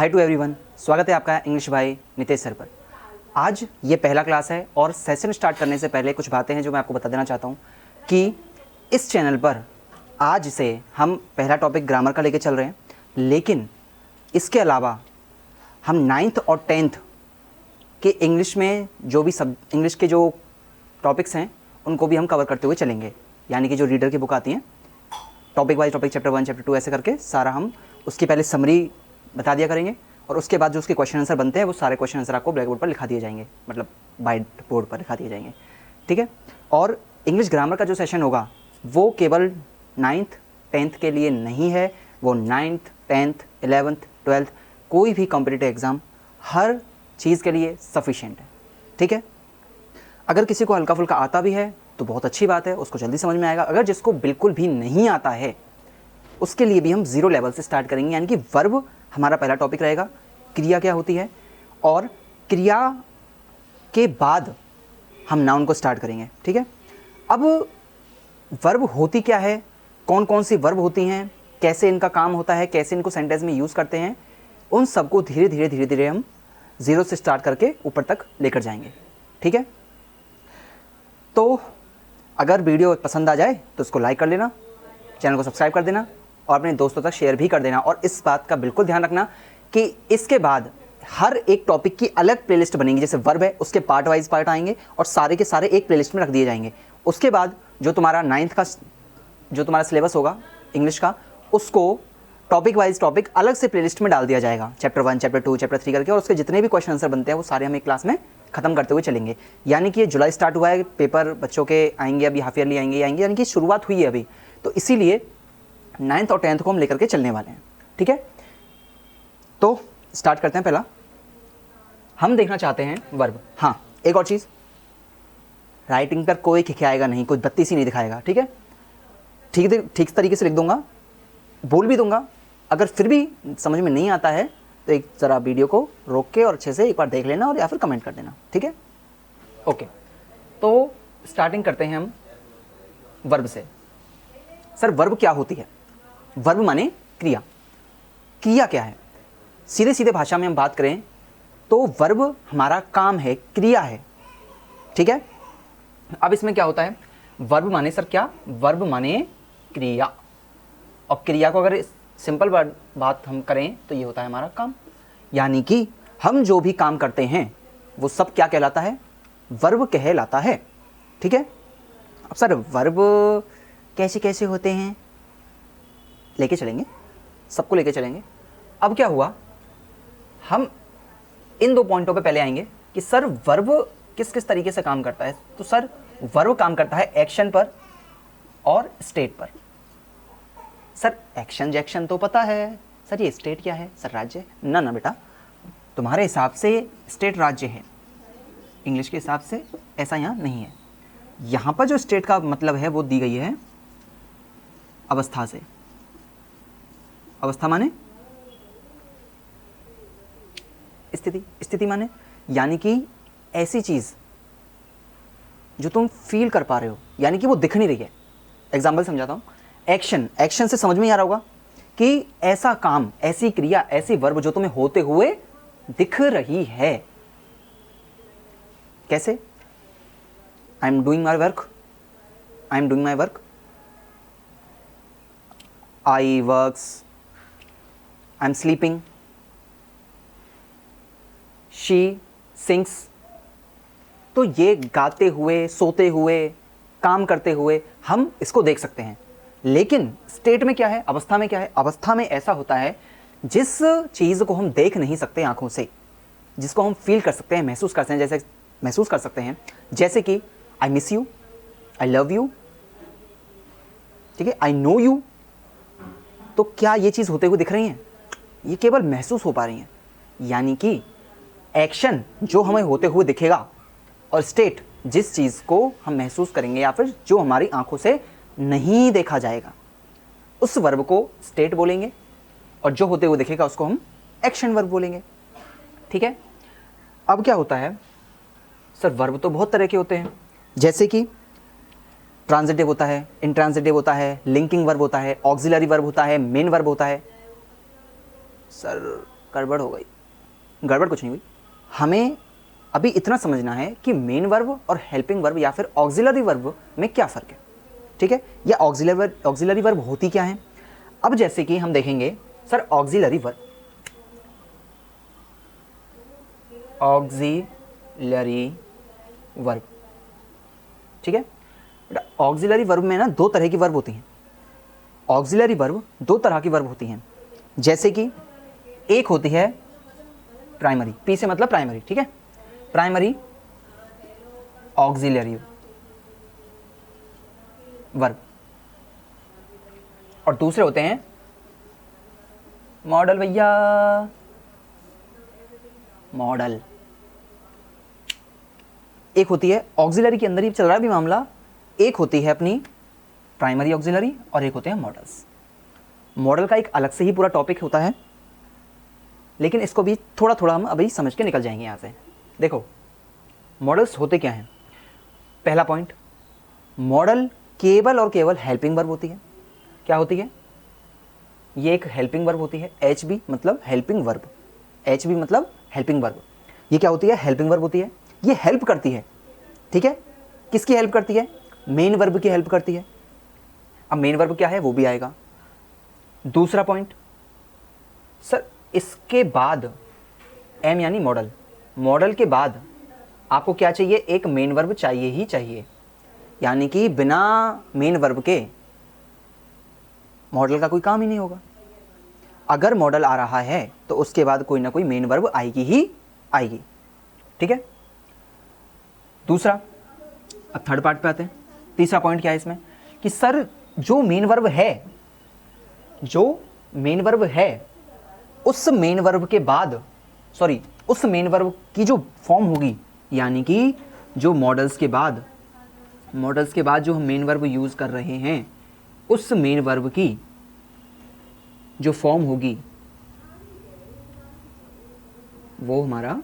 Hi to everyone, स्वागत है आपका इंग्लिश भाई नितेश सर पर। आज ये पहला क्लास है और सेशन स्टार्ट करने से पहले कुछ बातें हैं जो मैं आपको बता देना चाहता हूँ कि इस चैनल पर आज से हम पहला टॉपिक ग्रामर का लेके चल रहे हैं, लेकिन इसके अलावा हम 9th और 10th के इंग्लिश में जो भी सब इंग्लिश के जो टॉपिक्स हैं उनको भी हम कवर करते हुए चलेंगे। यानी कि जो रीडर की बुक आती हैं topic wise, topic chapter 1 chapter 2 ऐसे करके सारा हम उसकी पहले समरी बता दिया करेंगे और उसके बाद जो उसके क्वेश्चन आंसर बनते हैं वो सारे क्वेश्चन आंसर आपको ब्लैक बोर्ड पर लिखा दिए जाएंगे, मतलब वाइट बोर्ड पर लिखा दिए जाएंगे। ठीक है। और इंग्लिश ग्रामर का जो सेशन होगा वो केवल 9th 10th के लिए नहीं है, वो 9th 10th 11th 12th कोई भी कॉम्पिटिटिव एग्ज़ाम हर चीज़ के लिए सफिशिएंट है। ठीक है। अगर किसी को हल्का फुल्का आता भी है तो बहुत अच्छी बात है, उसको जल्दी समझ में आएगा। अगर जिसको बिल्कुल भी नहीं आता है उसके लिए भी हम 0 लेवल से स्टार्ट करेंगे। यानी कि वर्ब हमारा पहला टॉपिक रहेगा, क्रिया क्या होती है, और क्रिया के बाद हम नाउन को स्टार्ट करेंगे। ठीक है। अब वर्ब होती क्या है, कौन कौन सी वर्ब होती हैं, कैसे इनका काम होता है, कैसे इनको सेंटेंस में यूज़ करते हैं, उन सबको धीरे धीरे हम 0 से स्टार्ट करके ऊपर तक लेकर जाएंगे। ठीक है। तो अगर वीडियो पसंद आ जाए तो उसको लाइक कर लेना, चैनल को सब्सक्राइब कर देना और अपने दोस्तों तक शेयर भी कर देना। और इस बात का बिल्कुल ध्यान रखना कि इसके बाद हर एक टॉपिक की अलग प्लेलिस्ट बनेगी। जैसे वर्ब है उसके पार्ट वाइज पार्ट आएंगे और सारे के सारे एक प्लेलिस्ट में रख दिए जाएंगे। उसके बाद जो तुम्हारा 9th का जो तुम्हारा सिलेबस होगा इंग्लिश का, उसको टॉपिक वाइज टॉपिक अलग से प्लेलिस्ट में डाल दिया जाएगा, चैप्टर 1 चैप्टर 2 चैप्टर 3 करके। और उसके जितने भी क्वेश्चन आंसर बनते हैं वो सारे हम एक क्लास में खत्म करते हुए चलेंगे। यानी कि ये जुलाई स्टार्ट हुआ है, पेपर बच्चों के आएंगे, अभी हाफ ईयरली आएंगे, यानी कि शुरुआत हुई है अभी, तो इसीलिए 9th और 10th को हम लेकर के चलने वाले हैं। ठीक है। तो स्टार्ट करते हैं। पहला हम देखना चाहते हैं वर्ब। हाँ, एक और चीज़, राइटिंग पर कोई खिखियाएगा नहीं, कोई बत्ती सी नहीं दिखाएगा। ठीक है। ठीक तरीके से लिख दूंगा, बोल भी दूंगा। अगर फिर भी समझ में नहीं आता है तो एक ज़रा वीडियो को रोक के और अच्छे से एक बार देख लेना और या फिर कमेंट कर देना। ठीक है। ओके, तो स्टार्टिंग करते हैं हम वर्ब से। सर वर्ब क्या होती है? वर्ब माने क्रिया। क्रिया क्या है? सीधे सीधे भाषा में हम बात करें तो वर्ब हमारा काम है, क्रिया है। ठीक है। अब इसमें क्या होता है, वर्ब माने सर क्या? वर्ब माने क्रिया, और क्रिया को अगर सिंपल बात हम करें तो ये होता है हमारा काम। यानी कि हम जो भी काम करते हैं वो सब क्या कहलाता है? वर्ब कहलाता है। ठीक है। अब सर वर्ब कैसे कैसे होते हैं लेके चलेंगे, सबको लेके चलेंगे। अब क्या हुआ, हम इन 2 पॉइंटों पे पहले आएंगे कि सर वर्ब किस किस तरीके से काम करता है। तो सर वर्ब काम करता है एक्शन पर और स्टेट पर। सर एक्शन जैक्शन तो पता है, सर ये स्टेट क्या है? सर राज्य। ना ना बेटा, तुम्हारे हिसाब से स्टेट राज्य है, इंग्लिश के हिसाब से ऐसा यहाँ नहीं है। यहाँ पर जो स्टेट का मतलब है वो दी गई है अवस्था से। अवस्था माने स्थिति, स्थिति माने यानी कि ऐसी चीज़ जो तुम फील कर पा रहे हो, यानी कि वो दिख नहीं रही है। एग्जाम्पल समझाता हूँ। एक्शन, एक्शन से समझ में आ रहा होगा कि ऐसा काम, ऐसी क्रिया, ऐसी वर्ब जो तुम्हें होते हुए दिख रही है। कैसे? I am doing my work, I am doing my work, I works, I am sleeping, she sings. तो ये गाते हुए, सोते हुए, काम करते हुए हम इसको देख सकते हैं। लेकिन स्टेट में क्या है, अवस्था में क्या है? अवस्था में ऐसा होता है जिस चीज़ को हम देख नहीं सकते आंखों से, जिसको हम फील कर सकते हैं, महसूस करते हैं, जैसे महसूस कर सकते हैं, जैसे कि I miss you, I love you, ठीक है, आई नो यू। तो क्या ये चीज़ होते हुए दिख रही हैं? ये केवल महसूस हो पा रही हैं। यानी कि एक्शन जो हमें होते हुए दिखेगा और स्टेट जिस चीज़ को हम महसूस करेंगे या फिर जो हमारी आंखों से नहीं देखा जाएगा, उस वर्ब को स्टेट बोलेंगे और जो होते हुए दिखेगा उसको हम एक्शन वर्ब बोलेंगे। ठीक है। अब क्या होता है, सर वर्ब तो बहुत तरह के होते हैं, जैसे कि ट्रांजिटिव होता है, इंट्रांजिटिव होता है, लिंकिंग वर्ब होता है, ऑक्सिलरी वर्ब होता है, मेन वर्ब होता है। सर गड़बड़ हो गई। गड़बड़ कुछ नहीं हुई। हमें अभी इतना समझना है कि मेन वर्ब और हेल्पिंग वर्ब या फिर ऑक्सिलरी वर्ब में क्या फ़र्क है, ठीक है। या ऑक्सिलरी वर्ब होती क्या है। अब जैसे कि हम देखेंगे सर ऑक्सिलरी वर्ब, ठीक है। ऑक्सिलरी वर्ब में ना दो तरह की वर्ब होती हैं। ऑक्सिलरी वर्ब दो तरह की वर्ब होती हैं, जैसे कि एक होती है प्राइमरी, पी से मतलब प्राइमरी, ठीक है, प्राइमरी ऑक्सिलरी वर्ब, और दूसरे होते हैं मॉडल भैया, मॉडल। एक होती है ऑक्सिलरी के अंदर ही चल रहा है भी मामला, एक होती है अपनी प्राइमरी ऑक्सिलरी और एक होते हैं मॉडल्स। मॉडल का एक अलग से ही पूरा टॉपिक होता है, लेकिन इसको भी थोड़ा थोड़ा हम अभी समझ के निकल जाएंगे यहाँ से। देखो मॉडल्स होते क्या हैं। पहला पॉइंट, मॉडल केवल और केवल हेल्पिंग वर्ब होती है। क्या होती है, ये एक हेल्पिंग वर्ब होती है। एच बी मतलब हेल्पिंग वर्ब, एच बी मतलब हेल्पिंग वर्ब। ये क्या होती है, हेल्पिंग वर्ब होती है। ये हेल्प करती है, ठीक है। किसकी हेल्प करती है, मेन वर्ब की हेल्प करती है। अब मेन वर्ब क्या है वो भी आएगा। दूसरा पॉइंट, सर इसके बाद एम यानी मॉडल, मॉडल के बाद आपको क्या चाहिए, एक मेन वर्ब चाहिए ही चाहिए। यानी कि बिना मेन वर्ब के मॉडल का कोई काम ही नहीं होगा। अगर मॉडल आ रहा है तो उसके बाद कोई ना कोई मेन वर्ब आएगी ही आएगी, ठीक है। दूसरा, अब थर्ड पार्ट पे आते हैं। तीसरा पॉइंट क्या है इसमें कि सर जो मेन वर्ब है, जो मेन वर्ब है उस मेन वर्ब के बाद, सॉरी उस मेन वर्ब की जो फॉर्म होगी, यानी कि जो मॉडल्स के बाद जो हम मेन वर्ब यूज़ कर रहे हैं उस मेन वर्ब की जो फॉर्म होगी वो हमारा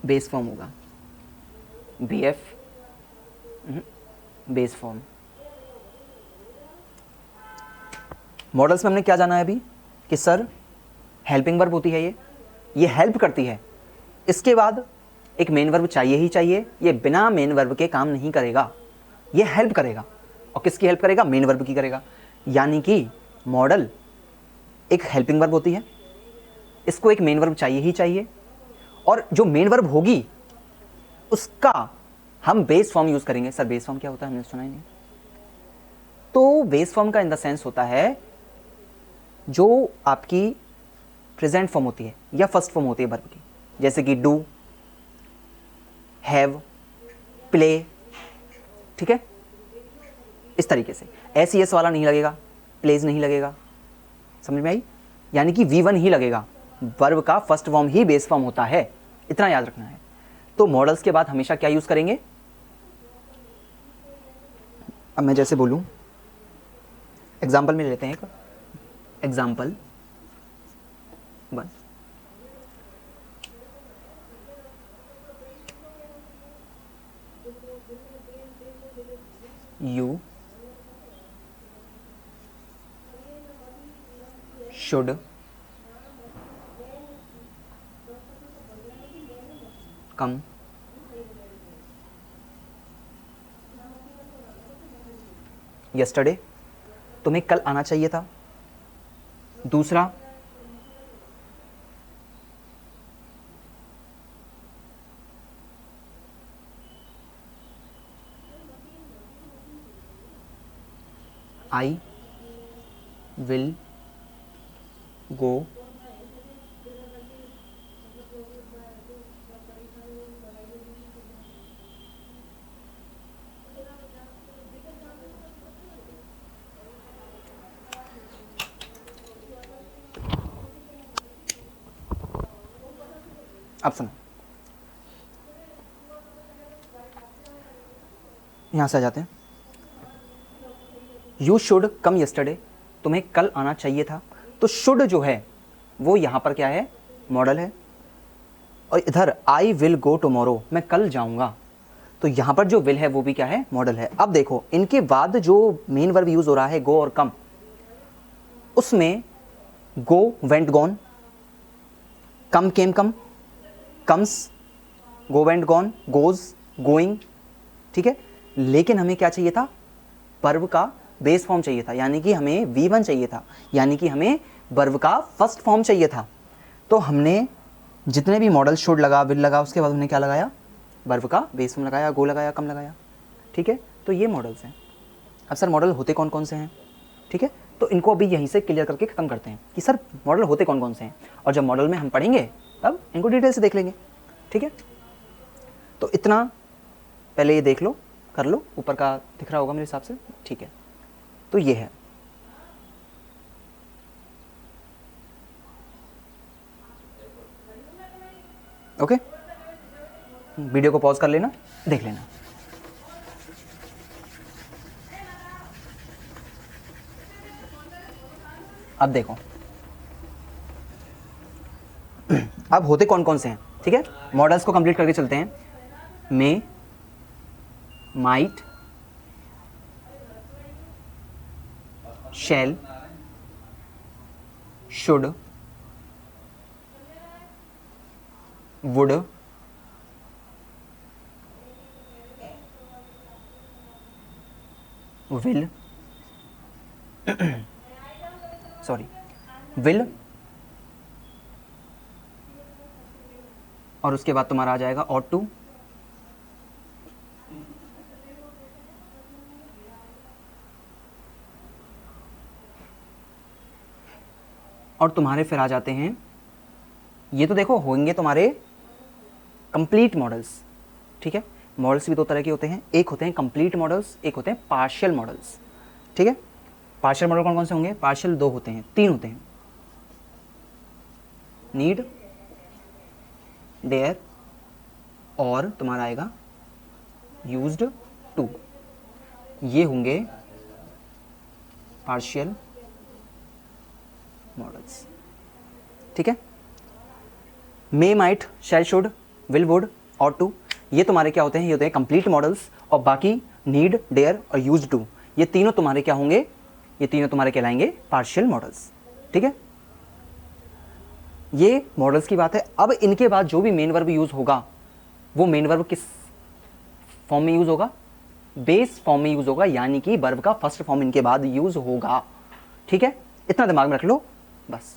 बेस फॉर्म होगा, BF बेस फॉर्म। मॉडल्स में हमने क्या जाना है अभी कि सर हेल्पिंग वर्ब होती है, ये हेल्प करती है। इसके बाद एक मेन वर्ब चाहिए ही चाहिए। ये बिना मेन वर्ब के काम नहीं करेगा, ये हेल्प करेगा। और किसकी हेल्प करेगा, मेन वर्ब की करेगा। यानी कि मॉडल एक हेल्पिंग वर्ब होती है, इसको एक मेन वर्ब चाहिए ही चाहिए, और जो मेन वर्ब होगी उसका हम बेस फॉर्म यूज करेंगे। सर बेस फॉर्म क्या होता है, हमने सुना ही नहीं। तो बेस फॉर्म का इन द सेंस होता है जो आपकी प्रेजेंट फॉर्म होती है या फर्स्ट फॉर्म होती है वर्ब की, जैसे कि डू, हैव, प्ले, ठीक है। इस तरीके से SES वाला नहीं लगेगा, प्लेज नहीं लगेगा, समझ में आई। यानी कि V1 ही लगेगा, वर्ब का फर्स्ट फॉर्म ही बेस फॉर्म होता है, इतना याद रखना है। तो मॉडल्स के बाद हमेशा क्या यूज करेंगे। अब मैं जैसे बोलूं, एग्जाम्पल में लेते हैं एक example 1। You should come yesterday, तुम्हें कल आना चाहिए था। दूसरा, I will go अब सुनो, यहां से आ जाते हैं। यू शुड कम यस्टरडे, तुम्हें कल आना चाहिए था। तो शुड जो है वो यहां पर क्या है, मॉडल है। और इधर आई विल गो टुमारो, मैं कल जाऊंगा, तो यहां पर जो विल है वो भी क्या है, मॉडल है। अब देखो इनके बाद जो मेन वर्ब यूज हो रहा है गो और कम, उसमें go went gone, come came come, comes, go went gone, goes, going, ठीक है। लेकिन हमें क्या चाहिए था, वर्ब का बेस फॉर्म चाहिए था, यानी कि हमें V1 चाहिए था, यानी कि हमें वर्ब का फर्स्ट फॉर्म चाहिए था। तो हमने जितने भी मॉडल शुड लगा, विल लगा, उसके बाद हमने क्या लगाया, वर्ब का बेस फॉर्म लगाया, गो लगाया, कम लगाया, ठीक है। तो ये मॉडल्स हैं। अब सर मॉडल होते कौन कौन से हैं, ठीक है, तो इनको अभी यहीं से क्लियर करके ख़त्म करते हैं कि सर मॉडल होते कौन कौन से हैं, और जब मॉडल में हम पढ़ेंगे तब इनको डिटेल से देख लेंगे, ठीक है। तो इतना पहले ये देख लो, कर लो, ऊपर का दिख रहा होगा मेरे हिसाब से, ठीक है। तो ये है, ओके। वीडियो को पॉज कर लेना, देख लेना। अब देखो, अब होते कौन कौन से हैं, ठीक है। मॉडल्स को कंप्लीट करके चलते हैं। May, might, shall, should, would, will, sorry, will, और उसके बाद तुम्हारा आ जाएगा ऑट टू, और तुम्हारे फिर आ जाते हैं, ये तो देखो होंगे तुम्हारे कंप्लीट मॉडल्स, ठीक है। मॉडल्स भी दो तरह के होते हैं, एक होते हैं कंप्लीट मॉडल्स, एक होते हैं पार्शियल मॉडल्स, ठीक है। पार्शियल मॉडल कौन कौन से होंगे, पार्शियल दो होते हैं, तीन होते हैं, नीड, डेयर, और तुम्हारा आएगा यूज्ड टू, ये होंगे पार्शियल मॉडल्स, ठीक है। May, might, shall, should, will, would, ought to, ये तुम्हारे क्या होते हैं, ये होते हैं कंप्लीट मॉडल्स, और बाकी नीड, डेयर और यूज्ड टू, ये तीनों तुम्हारे क्या होंगे, ये तीनों तुम्हारे कहलाएंगे पार्शियल मॉडल्स, ठीक है। ये मॉडल्स की बात है। अब इनके बाद जो भी मेन वर्ब यूज होगा, वो मेन वर्ब किस फॉर्म में यूज होगा, बेस फॉर्म में यूज होगा, यानी कि वर्ब का फर्स्ट फॉर्म इनके बाद यूज होगा, ठीक है। इतना दिमाग में रख लो बस,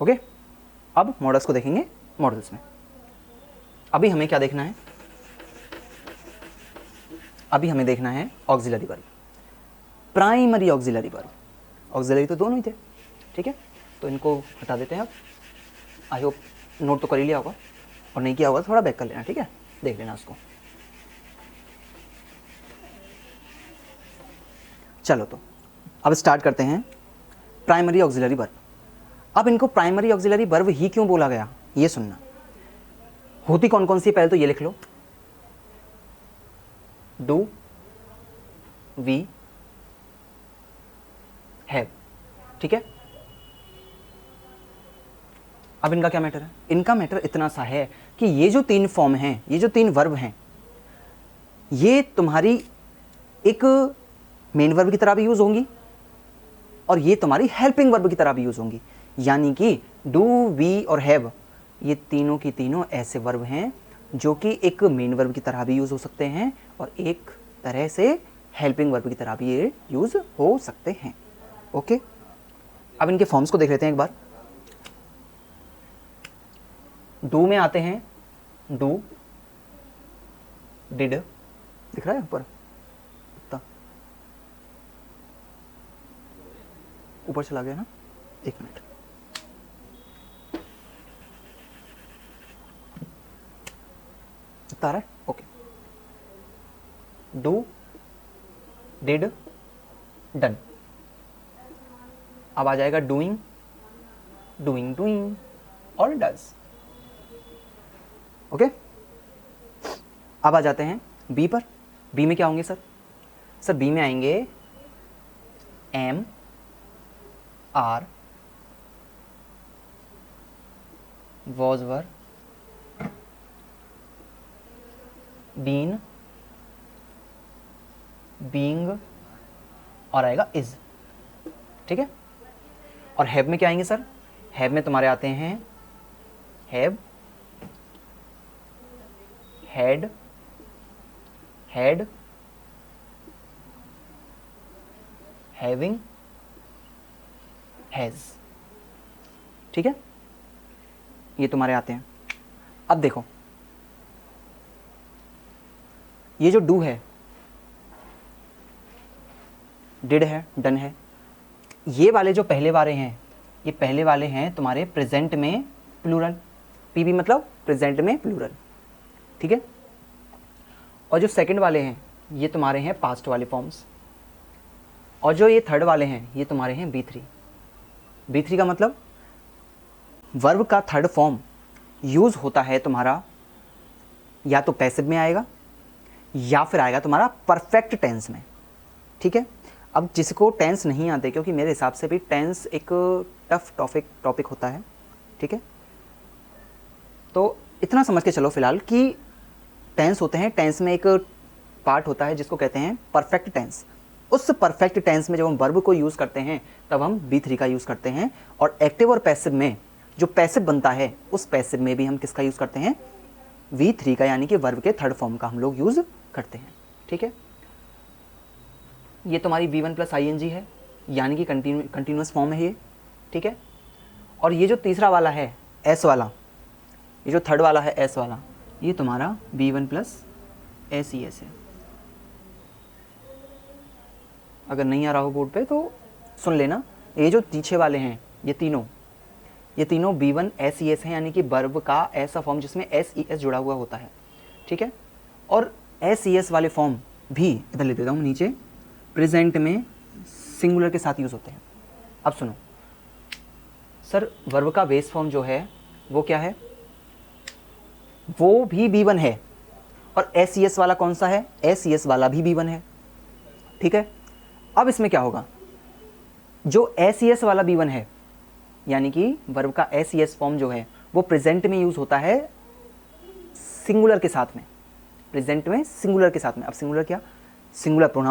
ओके। अब मॉडल्स को देखेंगे। मॉडल्स में अभी हमें क्या देखना है, अभी हमें देखना है auxiliary verb, primary auxiliary verb. Auxiliary तो दोनों ही थे, ठीक है, तो इनको हटा देते हैं। अब आई होप नोट तो कर ही लिया होगा, और नहीं किया होगा थोड़ा बैक कर लेना, ठीक है, देख लेना उसको। चलो तो अब स्टार्ट करते हैं प्राइमरी ऑक्सिलरी वर्ब। अब इनको प्राइमरी ऑक्सिलरी वर्ब ही क्यों बोला गया, ये सुनना। होती कौन कौन सी, पहले तो ये लिख लो, डू, वी, हैव, ठीक है। अब इनका क्या मैटर है, इनका मैटर इतना सा है कि ये जो तीन फॉर्म हैं, ये जो तीन वर्ब हैं, ये तुम्हारी एक मेन वर्ब की तरह भी यूज होंगी, और ये तुम्हारी हेल्पिंग वर्ब की तरह भी यूज होंगी। यानी कि डू, वी और हैव, ये तीनों की तीनों ऐसे वर्ब हैं जो कि एक मेन वर्ब की तरह भी यूज हो सकते हैं, और एक तरह से हेल्पिंग वर्ब की तरह भी ये यूज हो सकते हैं, ओके। अब इनके फॉर्म्स को देख लेते हैं एक बार। डू में आते हैं डू, डिड, दिख रहा है ऊपर, ऊपर चला गया ना, एक मिनट, आ रहा है, ओके। Do, did, done. अब आ जाएगा डूइंग, डूइंग, डूइंग और डज, ओके। अब आ जाते हैं बी पर। बी में क्या होंगे सर, सर बी में आएंगे am, are, was, were, been, being, और आएगा इज, ठीक है। और हैव में क्या आएंगे सर, हैव में तुम्हारे आते हैं have, had, had, having, has. ठीक है, ये तुम्हारे आते हैं। अब देखो ये जो डू है, डिड है, डन है, ये वाले जो पहले वाले हैं, ये पहले वाले हैं तुम्हारे प्रेजेंट में प्लूरल, पीबी मतलब प्रेजेंट में प्लूरल। ठीक है, और जो सेकंड वाले हैं ये तुम्हारे हैं पास्ट वाले फॉर्म्स, और जो ये थर्ड वाले हैं ये तुम्हारे हैं बी थ्री। बी थ्री का मतलब वर्ब का थर्ड फॉर्म यूज होता है तुम्हारा या तो पैसिव में आएगा या फिर आएगा तुम्हारा परफेक्ट टेंस में। ठीक है, अब जिसको टेंस नहीं आते, क्योंकि मेरे हिसाब से भी टेंस एक टफ टॉपिक होता है। ठीक है, तो इतना समझ के चलो फिलहाल कि टेंस होते हैं, टेंस में एक पार्ट होता है जिसको कहते हैं परफेक्ट टेंस। उस परफेक्ट टेंस में जब हम वर्ब को यूज़ करते हैं तब हम बी थ्री का यूज़ करते हैं, और एक्टिव और पैसिव में जो पैसिव बनता है उस पैसिव में भी हम किसका यूज़ करते हैं, वी थ्री का, यानी कि वर्ब के थर्ड फॉर्म का हम लोग यूज़ करते हैं। ठीक है, ये तुम्हारी V1 प्लस ING है, यानी कि कंटिन्यूस फॉर्म है ये। ठीक है, और ये जो तीसरा वाला है एस वाला, ये जो थर्ड वाला है एस वाला, ये तुम्हारा V1 प्लस SES है। अगर नहीं आ रहा हो बोर्ड पे तो सुन लेना, ये जो पीछे वाले हैं ये तीनों B1 SES हैं, यानी कि वर्ब का ऐसा फॉर्म जिसमें SES जुड़ा हुआ होता है। ठीक है, और SES वाले फॉर्म भी इधर ले देता हूँ नीचे, प्रेजेंट में सिंगुलर के साथ यूज़ होते हैं। अब सुनो सर, वर्ब का बेस फॉर्म जो है वो क्या है, वो भी B1 है, और SES वाला कौन सा है, SES वाला भी B1 है। ठीक है, अब इसमें क्या होगा, जो SES वाला B1 है, यानी कि वर्ब का SES फॉर्म जो है वो प्रेजेंट में यूज़ होता है सिंगुलर के साथ में, प्रेजेंट में सिंगुलर के साथ में। अब सिंगुलर क्या, सिंगुलर प्रोनाउन